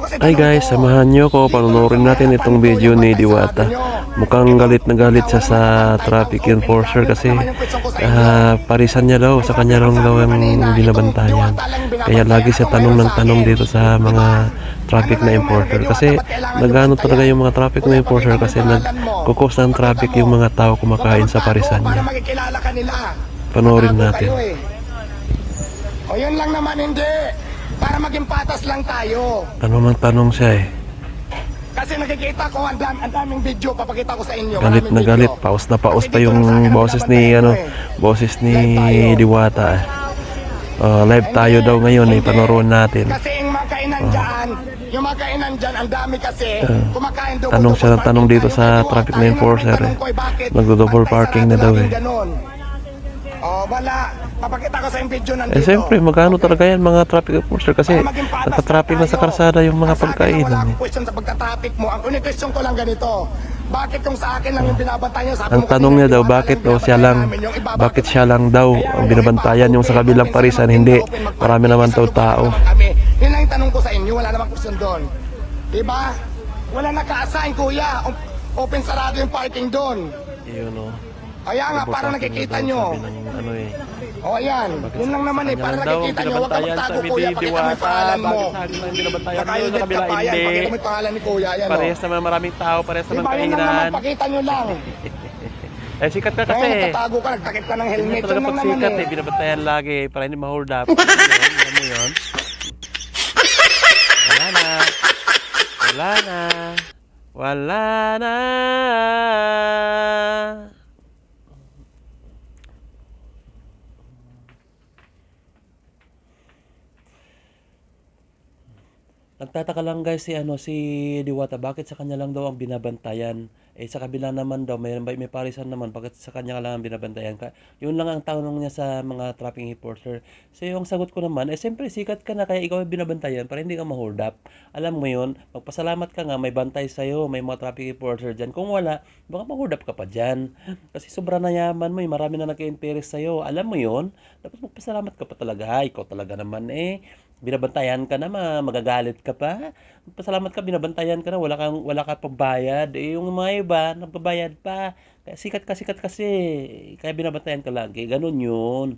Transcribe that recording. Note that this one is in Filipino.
Hi guys, samahan nyo ko. Panonoorin natin itong video ni Diwata. Mukhang galit na galit siya sa traffic enforcer kasi parisan niya daw, sa kanya lang daw ang binabantayan. Kaya lagi siya tanong ng tanong dito sa mga traffic na enforcer. Kasi nagano talaga yung mga traffic na enforcer kasi nagkukos ng traffic yung mga tao kumakain sa parisan niya. Panoorin natin. O yun lang naman, hindi. Para maging patas lang tayo. Tanong siya eh. Kasi nakikita ko ang daming video, papakita ko sa inyo. Galit na galit, paus na paus pa yung boses ni Diwata. Live tayo daw ngayon eh, panoorin natin. Kasi yung mga kainan dyan, ang dami kasi kumakain doon. Tanong siya ng tanong dito sa traffic na enforcer eh. Nagdo-double parking na daw eh. Wala. Papakita ko sa yung video nandito. Siyempre, magkano talaga yan mga traffic enforcer kasi nagka-traffic na sa karsada yung mga pagkainan Wala eh. akong question sa pagka-traffic mo. Ang unang question ko lang ganito. Bakit kung sa akin lang yung binabantayan nyo? Ang tanong niya daw, bakit siya lang daw ang binabantayan yung sa kabilang parisan, hindi. Marami naman daw tao. Yun lang yung tanong ko sa inyo, wala namang question doon. Diba? Wala naka-assign kuya. Open sarado yung parking doon. Yun o. Ayan nga, para nakikita nyo. O ayan, yun lang naman eh, para nakikita nyo. Huwag ka magtago kuya, pakita mo yung pangalan mo. Nakailbit ka pa yan, pakita mo yung pangalan ni kuya. Ayan o. Parehas naman maraming tao, parehas naman Diba yun lang naman, kainan. pakita nyo lang. Sikat ka Kaya kasi. nagtatago ka, nagtakip ka ng helmet. Talaga Yun lang pag naman sikat eh. binabantayan lagi para hindi ma-hold up. Alam mo yun? Wala na. Wala na. Wala na. Nagtataka lang guys si Diwata, bakit sa kanya lang daw ang binabantayan? Sa kabila naman daw may parisan naman, bakit sa kanya lang ang binabantayan ka? Yun lang ang tanong niya sa mga traffic enforcer. So yung sagot ko naman, siyempre sikat ka na kaya ikaw ay binabantayan para hindi ka ma-hold up. Alam mo yun, magpasalamat ka nga may bantay sa'yo, may mga traffic enforcer dyan. Kung wala, baka ma-hold up ka pa dyan. Kasi sobra na yaman mo, marami na nag-interest sa'yo. Alam mo yun, dapat magpasalamat ka pa talaga. Ikaw talaga naman binabantayan ka na, magagalit ka pa. Pasalamat ka, binabantayan ka na, wala ka pambayad. Yung mga iba, nagbabayad pa. Kaya sikat kasi, kaya binabantayan ka lagi. Ganun yun.